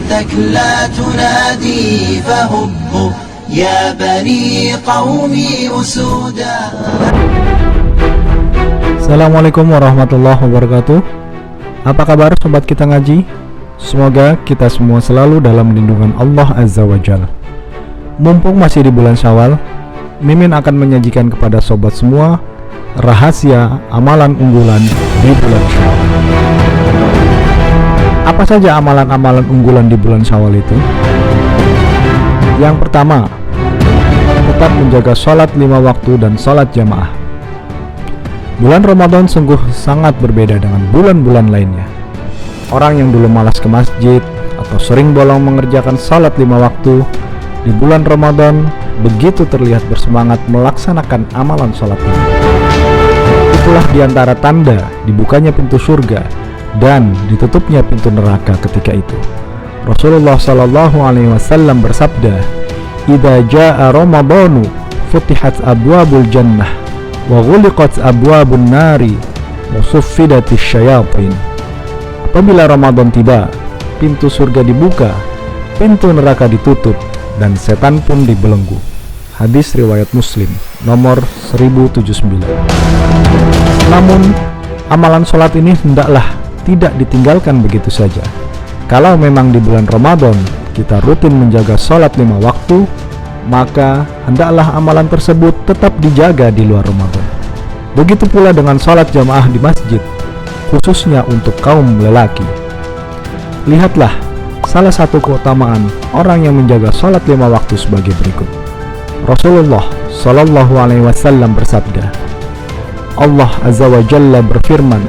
وحدك لا تنادي فهبوا يا بني قومي أسودا. Assalamualaikum warahmatullahi wabarakatuh. Apa kabar sobat kita ngaji? Semoga kita semua selalu dalam lindungan Allah Azza wa Jalla. Mumpung masih di bulan Syawal, Mimin akan menyajikan kepada sobat semua rahasia amalan unggulan di bulan Syawal. Apa saja amalan-amalan unggulan di bulan Syawal itu? Yang pertama, tetap menjaga sholat 5 waktu dan sholat jamaah. Bulan Ramadan sungguh sangat berbeda dengan bulan-bulan lainnya. Orang yang dulu malas ke masjid atau sering bolong mengerjakan sholat 5 waktu, di bulan Ramadan begitu terlihat bersemangat melaksanakan amalan sholat ini. Itulah diantara tanda dibukanya pintu surga dan ditutupnya pintu neraka ketika itu. Rasulullah Shallallahu Alaihi Wasallam bersabda, "Idza jaa Ramadanu futihat abwabul jannah wa ghuliqat abwabun nari wa suffidatis syayatin." Apabila Ramadan tiba, pintu surga dibuka, pintu neraka ditutup, dan setan pun dibelenggu. Hadis riwayat Muslim nomor 1079. Namun, amalan sholat ini hendaklah tidak ditinggalkan begitu saja. Kalau memang di bulan Ramadan kita rutin menjaga sholat 5 waktu, maka hendaklah amalan tersebut tetap dijaga di luar Ramadan. Begitu pula dengan sholat jamaah di masjid, khususnya untuk kaum lelaki. Lihatlah salah satu keutamaan orang yang menjaga sholat 5 waktu sebagai berikut. Rasulullah Shallallahu Alaihi Wasallam bersabda, Allah Azza wa Jalla berfirman,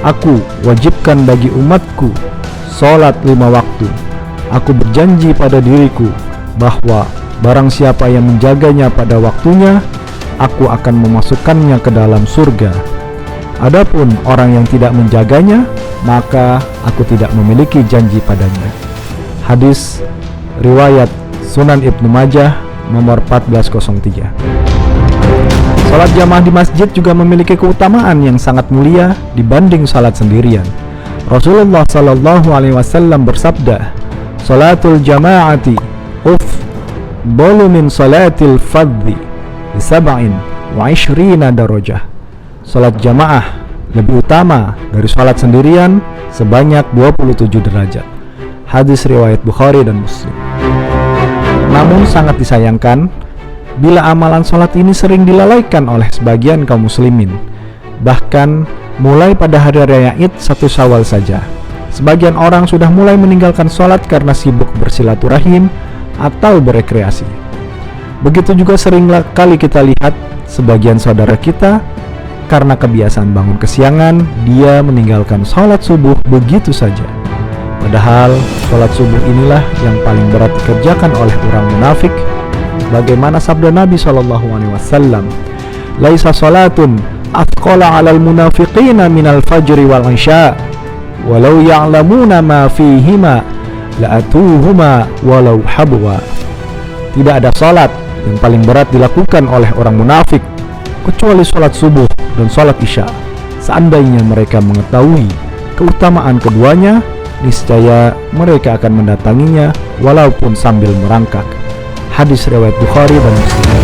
"Aku wajibkan bagi umatku sholat 5 waktu. Aku berjanji pada diriku bahwa barang siapa yang menjaganya pada waktunya, aku akan memasukkannya ke dalam surga. Adapun orang yang tidak menjaganya, maka aku tidak memiliki janji padanya." Hadis riwayat Sunan Ibnu Majah nomor 1403. Salat jamaah di masjid juga memiliki keutamaan yang sangat mulia dibanding salat sendirian. Rasulullah Sallallahu Alaihi Wasallam bersabda, "Salatul jamaati afdalu min salatil fardhi bi 27 darajah." Salat jamaah lebih utama dari salat sendirian sebanyak 27 derajat. Hadis riwayat Bukhari dan Muslim. Namun sangat disayangkan bila amalan salat ini sering dilalaikan oleh sebagian kaum muslimin. Bahkan mulai pada hari raya Id 1 Syawal saja, sebagian orang sudah mulai meninggalkan salat karena sibuk bersilaturahim atau berekreasi. Begitu juga sering kali kita lihat sebagian saudara kita karena kebiasaan bangun kesiangan, dia meninggalkan sholat subuh begitu saja. Padahal sholat subuh inilah yang paling berat dikerjakan oleh orang munafik. Bagaimana sabda Nabi SAW, "Laisa sholatun athqala 'alal munafiqina minal fajri wal isya, walau ya'lamuna ma fihima la'atuhuma walau habwa." Tidak ada sholat yang paling berat dilakukan oleh orang munafik kecuali sholat subuh dan sholat isya. Seandainya mereka mengetahui keutamaan keduanya, niscaya mereka akan mendatanginya walaupun sambil merangkak. Hadis riwayat Bukhari dan Muslim.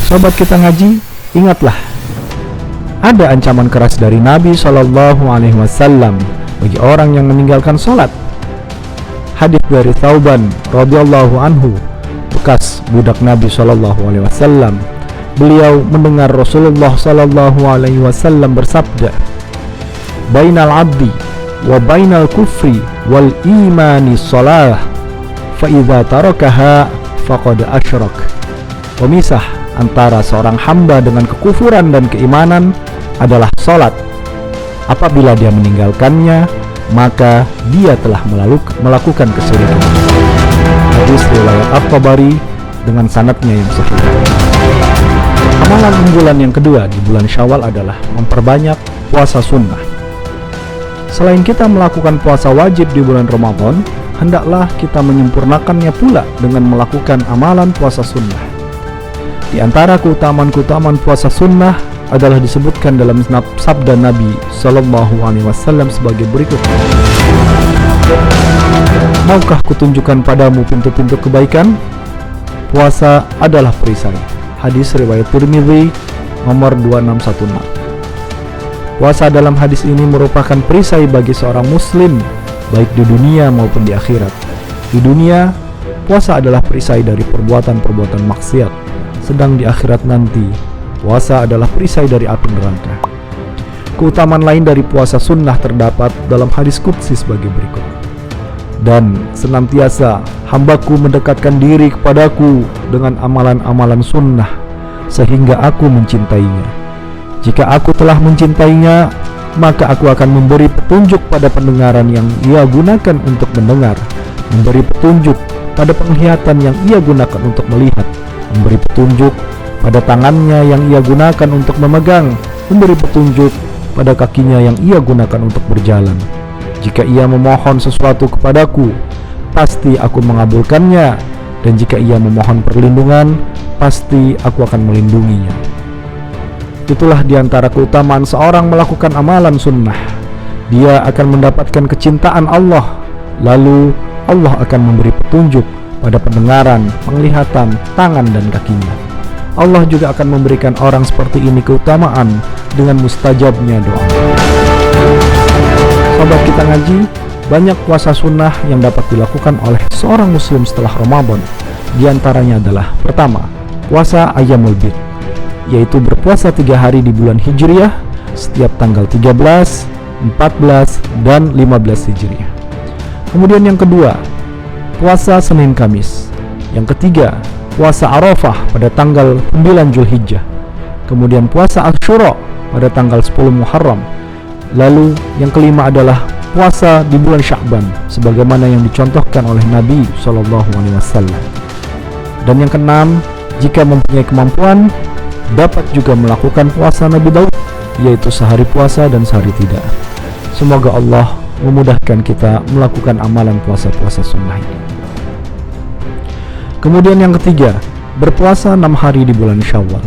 Sobat kita ngaji, ingatlah, ada ancaman keras dari Nabi Shallallahu Alaihi Wasallam bagi orang yang meninggalkan sholat. Hadis dari Thauban radhiyallahu anhu, bekas budak Nabi Shallallahu Alaihi Wasallam. Beliau mendengar Rasulullah Sallallahu Alaihi Wasallam bersabda, "Bainal abdi wa bainal kufri wal imani shalah, fa idza tarakaha faqad asyrak." Pemisah antara seorang hamba dengan kekufuran dan keimanan adalah salat. Apabila dia meninggalkannya, maka dia telah melakukan kesyirikan. Hadis riwayat At-Tabari dengan sanadnya yang sahih. Amalan unggulan yang kedua di bulan Syawal adalah memperbanyak puasa sunnah. Selain kita melakukan puasa wajib di bulan Ramadan, hendaklah kita menyempurnakannya pula dengan melakukan amalan puasa sunnah. Di antara keutamaan-keutamaan puasa sunnah adalah disebutkan dalam sabda Nabi Sallallahu Alaihi Wasallam sebagai berikut. Maukah kutunjukkan padamu pintu-pintu kebaikan? Puasa adalah perisai. Hadis riwayat Tirmidzi nomor 2616. Puasa dalam hadis ini merupakan perisai bagi seorang muslim, baik di dunia maupun di akhirat. Di dunia, puasa adalah perisai dari perbuatan-perbuatan maksiat, sedang di akhirat nanti, puasa adalah perisai dari api neraka. Keutamaan lain dari puasa sunnah terdapat dalam hadis qudsi sebagai berikut. Dan senantiasa hambaku mendekatkan diri kepadaku dengan amalan-amalan sunnah, sehingga aku mencintainya. Jika aku telah mencintainya, maka aku akan memberi petunjuk pada pendengaran yang ia gunakan untuk mendengar, memberi petunjuk pada penglihatan yang ia gunakan untuk melihat, memberi petunjuk pada tangannya yang ia gunakan untuk memegang, memberi petunjuk pada kakinya yang ia gunakan untuk berjalan. Jika ia memohon sesuatu kepadaku, pasti aku mengabulkannya, dan jika ia memohon perlindungan, pasti aku akan melindunginya. Itulah diantara keutamaan seorang melakukan amalan sunnah. Dia akan mendapatkan kecintaan Allah, lalu Allah akan memberi petunjuk pada pendengaran, penglihatan, tangan, dan kakinya. Allah juga akan memberikan orang seperti ini keutamaan dengan mustajabnya doa. Sobat Kita Ngaji, banyak puasa sunnah yang dapat dilakukan oleh seorang muslim setelah Ramadan. Di antaranya adalah: pertama, puasa Ayyamul Bid, yaitu berpuasa 3 hari di bulan Hijriah setiap tanggal 13, 14, dan 15 Hijriah. Kemudian yang kedua, puasa Senin Kamis. Yang ketiga, puasa Arafah pada tanggal 9 Zulhijjah. Kemudian puasa Asyura pada tanggal 10 Muharram. Lalu yang kelima adalah puasa di bulan Sya'ban, sebagaimana yang dicontohkan oleh Nabi SAW. Dan yang keenam, jika mempunyai kemampuan, dapat juga melakukan puasa Nabi Daud, yaitu sehari puasa dan sehari tidak. Semoga Allah memudahkan kita melakukan amalan puasa-puasa sunnah ini. Kemudian yang ketiga, berpuasa 6 hari di bulan Syawal.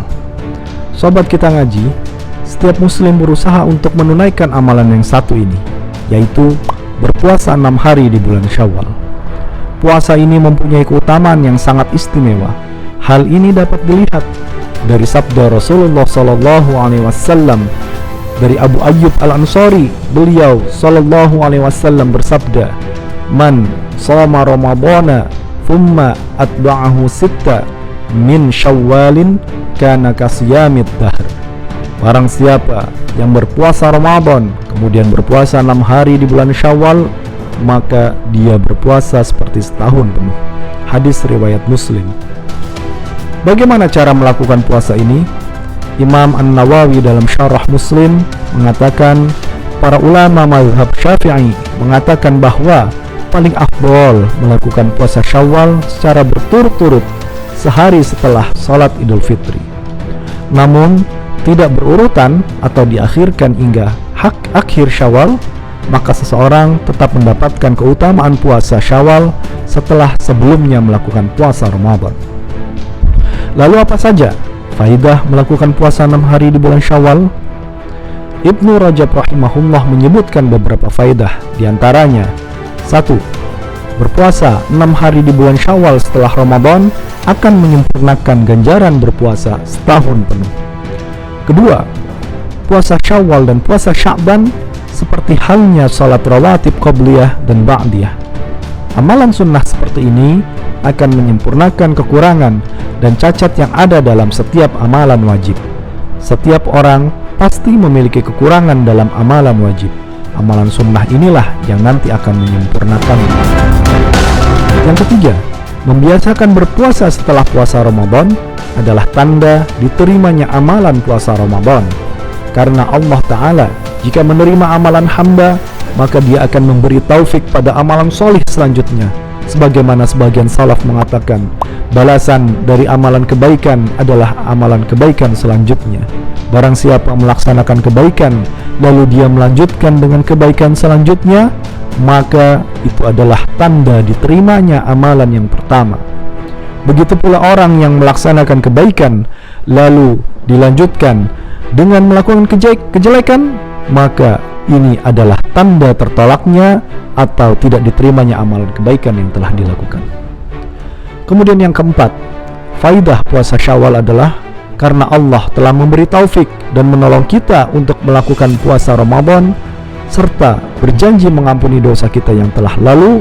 Sobat Kita Ngaji, setiap muslim berusaha untuk menunaikan amalan yang satu ini, yaitu berpuasa 6 hari di bulan Syawal. Puasa ini mempunyai keutamaan yang sangat istimewa. Hal ini dapat dilihat dari sabda Rasulullah SAW dari Abu Ayyub Al-Ansari. Beliau SAW bersabda, "Man shoma Ramadhana thumma atba'ahu sitta min Syawalin kana kasiyamid dahr." Barang siapa yang berpuasa Ramadan kemudian berpuasa 6 hari di bulan Syawal, maka dia berpuasa seperti setahun penuh. Hadis riwayat Muslim. Bagaimana cara melakukan puasa ini? Imam An-Nawawi dalam Syarah Muslim mengatakan, para ulama mazhab Syafi'i mengatakan bahwa paling afdol melakukan puasa Syawal secara berturut-turut sehari setelah sholat Idul Fitri. Namun tidak berurutan atau diakhirkan hingga akhir Syawal, maka seseorang tetap mendapatkan keutamaan puasa Syawal setelah sebelumnya melakukan puasa Ramadan. Lalu apa saja faidah melakukan puasa 6 hari di bulan Syawal? Ibnu Rajab rahimahullah menyebutkan beberapa faidah, diantaranya: 1. Berpuasa 6 hari di bulan Syawal setelah Ramadan akan menyempurnakan ganjaran berpuasa setahun penuh. Kedua, puasa Syawal dan puasa Sya'ban seperti halnya salat rawatib qabliyah dan ba'diyah. Amalan sunnah seperti ini akan menyempurnakan kekurangan dan cacat yang ada dalam setiap amalan wajib. Setiap orang pasti memiliki kekurangan dalam amalan wajib. Amalan sunnah inilah yang nanti akan menyempurnakannya. Yang ketiga, membiasakan berpuasa setelah puasa Ramadan adalah tanda diterimanya amalan puasa Ramadan. Karena Allah Ta'ala jika menerima amalan hamba, maka dia akan memberi taufik pada amalan solih selanjutnya. Sebagaimana sebagian salaf mengatakan, balasan dari amalan kebaikan adalah amalan kebaikan selanjutnya. Barang siapa melaksanakan kebaikan, lalu dia melanjutkan dengan kebaikan selanjutnya, maka itu adalah tanda diterimanya amalan yang pertama. Begitu pula orang yang melaksanakan kebaikan, lalu dilanjutkan dengan melakukan kejelekan, maka ini adalah tanda tertolaknya atau tidak diterimanya amalan kebaikan yang telah dilakukan. Kemudian yang keempat, faidah puasa Syawal adalah karena Allah telah memberi taufik dan menolong kita untuk melakukan puasa Ramadan serta berjanji mengampuni dosa kita yang telah lalu,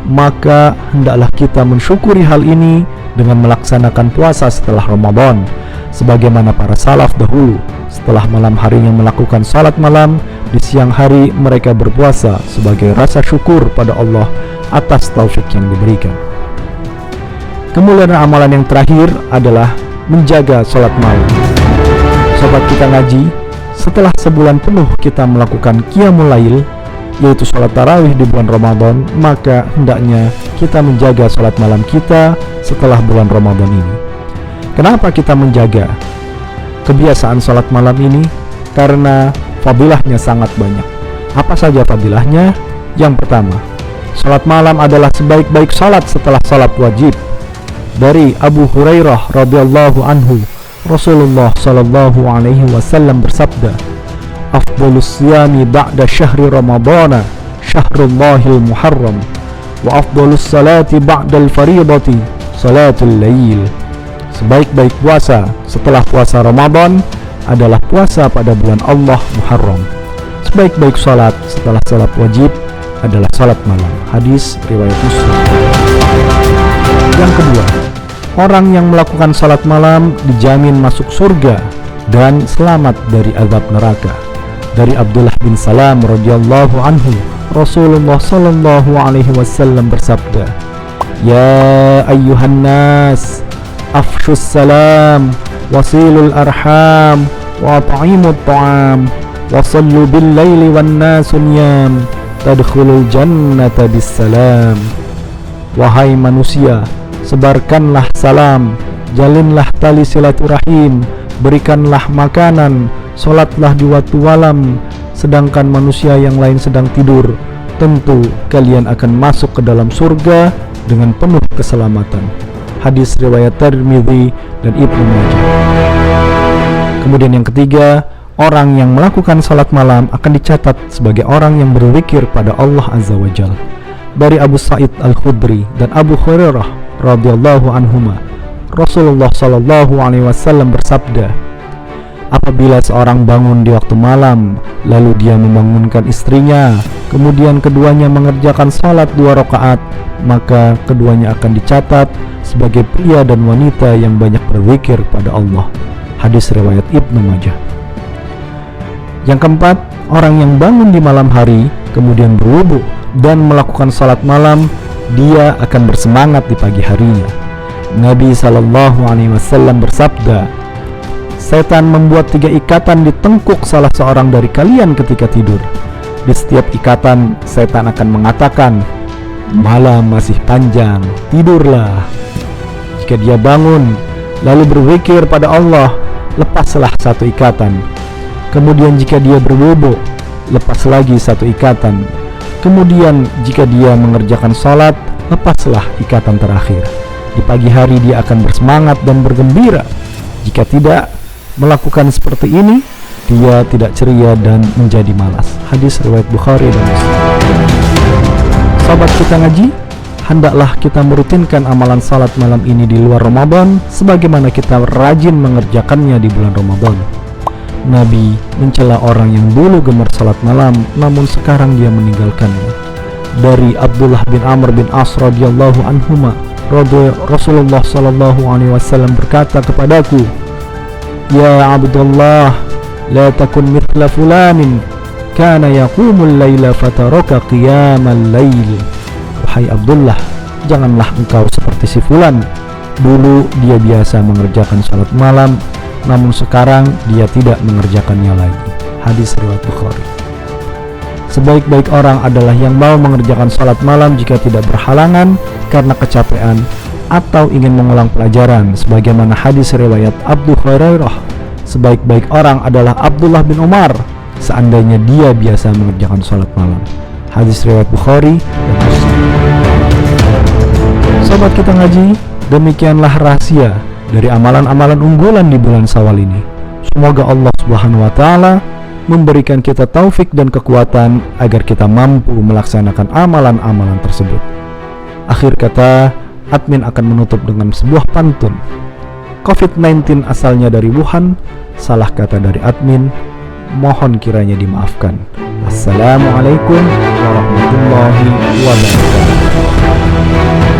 maka hendaklah kita mensyukuri hal ini dengan melaksanakan puasa setelah Ramadan, sebagaimana para salaf dahulu setelah malam harinya melakukan salat malam, di siang hari mereka berpuasa sebagai rasa syukur pada Allah atas taufik yang diberikan. Kemudian amalan yang terakhir adalah menjaga salat malam. Sobat kita ngaji, setelah sebulan penuh kita melakukan qiyamul lail, yaitu salat tarawih di bulan Ramadan, maka hendaknya kita menjaga salat malam kita setelah bulan Ramadan ini. Kenapa kita menjaga kebiasaan salat malam ini? Karena fadilahnya sangat banyak. Apa saja fadilahnya? Yang pertama, salat malam adalah sebaik-baik salat setelah salat wajib. Dari Abu Hurairah radhiyallahu anhu, Rasulullah sallallahu alaihi wasallam bersabda, "Afdhalus siyami ba'da syahri Ramadhana syahrullahil muharram, wa afdhalus salati ba'dal fariidati salatul lail." Sebaik-baik puasa setelah puasa Ramadan adalah puasa pada bulan Allah Muharram. Sebaik-baik salat setelah salat wajib adalah salat malam. Hadis riwayat Muslim. Yang kedua, orang yang melakukan salat malam dijamin masuk surga dan selamat dari azab neraka. Dari Abdullah bin Salam radhiyallahu anhu, Rasulullah sallallahu alaihi wasallam bersabda, "Ya ayyuhan nas, afshus salam, wasilul arham, wa ta'imut ta'am, wa sallu bil laili wan nasu niyam, tadkhulul jannata bis salam." Wahai manusia, sebarkanlah salam, jalinlah tali silaturahim, berikanlah makanan, sholatlah di waktu malam, sedangkan manusia yang lain sedang tidur. Tentu kalian akan masuk ke dalam surga dengan penuh keselamatan. Hadis riwayat Tirmidzi dan Ibnu Majah. Kemudian yang ketiga, orang yang melakukan salat malam akan dicatat sebagai orang yang berzikir pada Allah Azza wa Jalla. Dari Abu Sa'id Al-Khudri dan Abu Hurairah radhiyallahu anhuma, Rasulullah sallallahu alaihi wasallam bersabda, apabila seorang bangun di waktu malam, lalu dia membangunkan istrinya, kemudian keduanya mengerjakan salat 2 rakaat, maka keduanya akan dicatat sebagai pria dan wanita yang banyak berzikir pada Allah. Hadis riwayat Ibnu Majah. Yang keempat, orang yang bangun di malam hari, kemudian berwudu dan melakukan salat malam, dia akan bersemangat di pagi harinya. Nabi sallallahu alaihi wasallam bersabda, setan membuat 3 ikatan di tengkuk salah seorang dari kalian ketika tidur. Di setiap ikatan, setan akan mengatakan, malam masih panjang, tidurlah. Jika dia bangun, lalu berzikir pada Allah, lepaslah 1 ikatan. Kemudian jika dia berwudu, lepas lagi 1 ikatan. Kemudian jika dia mengerjakan salat, lepaslah ikatan terakhir. Di pagi hari dia akan bersemangat dan bergembira. Jika tidak melakukan seperti ini, dia tidak ceria dan menjadi malas. Hadis riwayat Bukhari dan Muslim. Sahabat kita ngaji, hendaklah kita merutinkan amalan salat malam ini di luar Ramadan, sebagaimana kita rajin mengerjakannya di bulan Ramadan. Nabi mencela orang yang dulu gemar salat malam, namun sekarang dia meninggalkannya. Dari Abdullah bin Amr bin As radhiyallahu anhuma, Rasulullah sallallahu alaihi wasallam berkata kepadaku, "Ya Abdullah, la takun mithla fulanin kana yaqumul laila fataraka qiyamal lail." Wahai Abdullah, janganlah engkau seperti si fulan. Dulu dia biasa mengerjakan salat malam, namun sekarang dia tidak mengerjakannya lagi. Hadis riwayat Bukhari. Sebaik-baik orang adalah yang mau mengerjakan salat malam jika tidak berhalangan karena kecapean atau ingin mengulang pelajaran, sebagaimana hadis riwayat Abu Hurairah. Sebaik-baik orang adalah Abdullah bin Umar seandainya dia biasa mengerjakan salat malam. Hadis riwayat Bukhari dan Muslim. Sobat kita ngaji, demikianlah rahasia dari amalan-amalan unggulan di bulan Syawal ini. Semoga Allah Subhanahu wa taala memberikan kita taufik dan kekuatan agar kita mampu melaksanakan amalan-amalan tersebut. Akhir kata, admin akan menutup dengan sebuah pantun. COVID-19 asalnya dari Wuhan, salah kata dari admin, mohon kiranya dimaafkan. Assalamualaikum warahmatullahi wabarakatuh.